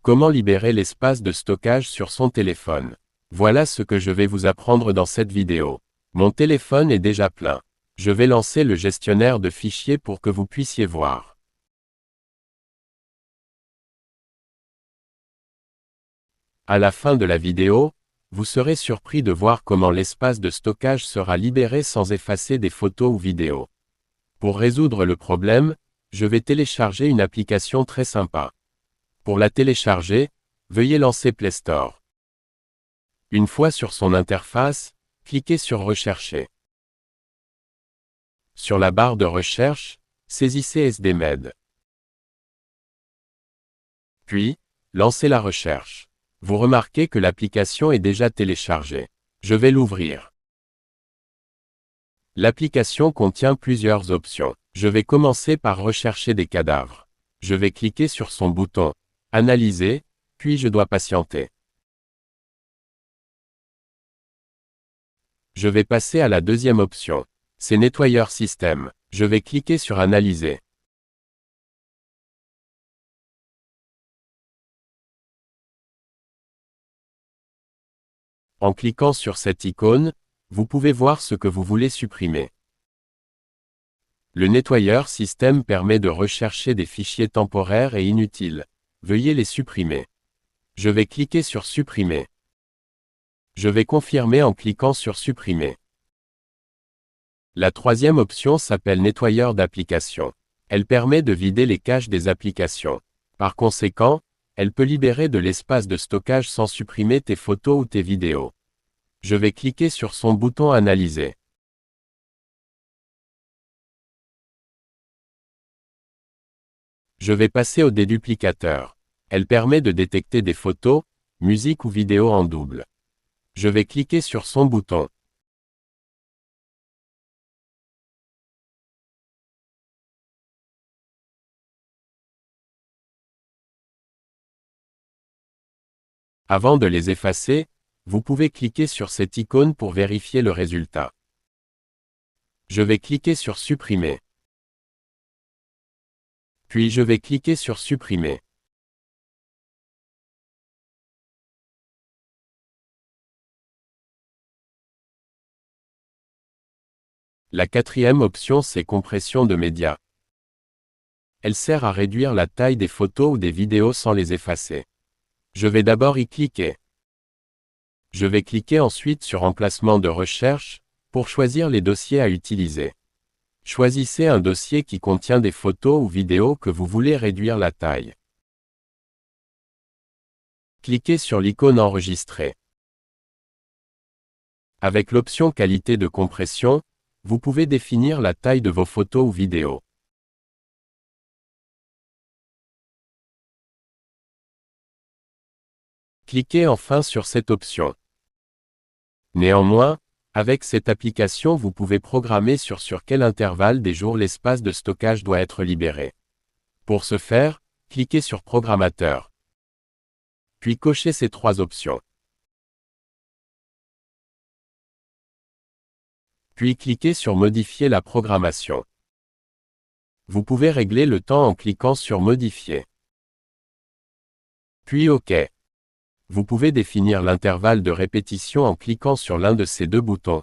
Comment libérer l'espace de stockage sur son téléphone? Voilà ce que je vais vous apprendre dans cette vidéo. Mon téléphone est déjà plein. Je vais lancer le gestionnaire de fichiers pour que vous puissiez voir. À la fin de la vidéo, vous serez surpris de voir comment l'espace de stockage sera libéré sans effacer des photos ou vidéos. Pour résoudre le problème, je vais télécharger une application très sympa. Pour la télécharger, veuillez lancer Play Store. Une fois sur son interface, cliquez sur Rechercher. Sur la barre de recherche, saisissez SDMed. Puis, lancez la recherche. Vous remarquez que l'application est déjà téléchargée. Je vais l'ouvrir. L'application contient plusieurs options. Je vais commencer par rechercher des cadavres. Je vais cliquer sur son bouton « Analyser », puis je dois patienter. Je vais passer à la deuxième option. C'est Nettoyeur système. Je vais cliquer sur Analyser. En cliquant sur cette icône, vous pouvez voir ce que vous voulez supprimer. Le nettoyeur système permet de rechercher des fichiers temporaires et inutiles. Veuillez les supprimer. Je vais cliquer sur Supprimer. Je vais confirmer en cliquant sur Supprimer. La troisième option s'appelle Nettoyeur d'applications. Elle permet de vider les caches des applications. Par conséquent, elle peut libérer de l'espace de stockage sans supprimer tes photos ou tes vidéos. Je vais cliquer sur son bouton Analyser. Je vais passer au déduplicateur. Elle permet de détecter des photos, musique ou vidéos en double. Je vais cliquer sur son bouton. Avant de les effacer, vous pouvez cliquer sur cette icône pour vérifier le résultat. Je vais cliquer sur Supprimer. Puis je vais cliquer sur Supprimer. La quatrième option c'est Compression de médias. Elle sert à réduire la taille des photos ou des vidéos sans les effacer. Je vais d'abord y cliquer. Je vais cliquer ensuite sur Emplacement de recherche, pour choisir les dossiers à utiliser. Choisissez un dossier qui contient des photos ou vidéos que vous voulez réduire la taille. Cliquez sur l'icône Enregistrer. Avec l'option Qualité de compression, vous pouvez définir la taille de vos photos ou vidéos. Cliquez enfin sur cette option. Néanmoins, avec cette application vous pouvez programmer sur quel intervalle des jours l'espace de stockage doit être libéré. Pour ce faire, cliquez sur Programmateur. Puis cochez ces trois options. Puis cliquez sur Modifier la programmation. Vous pouvez régler le temps en cliquant sur Modifier. Puis OK. Vous pouvez définir l'intervalle de répétition en cliquant sur l'un de ces deux boutons.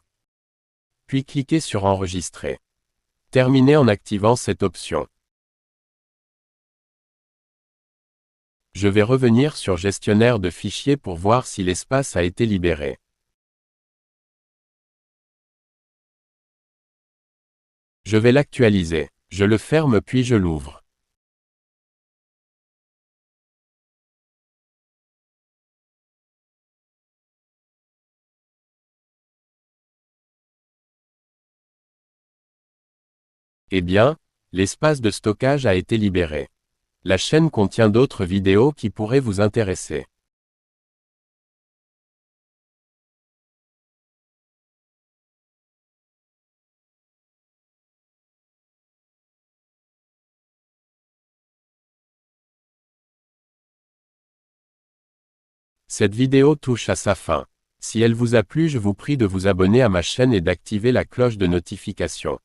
Puis cliquez sur Enregistrer. Terminez en activant cette option. Je vais revenir sur Gestionnaire de fichiers pour voir si l'espace a été libéré. Je vais l'actualiser. Je le ferme puis je l'ouvre. Eh bien, l'espace de stockage a été libéré. La chaîne contient d'autres vidéos qui pourraient vous intéresser. Cette vidéo touche à sa fin. Si elle vous a plu, je vous prie de vous abonner à ma chaîne et d'activer la cloche de notification.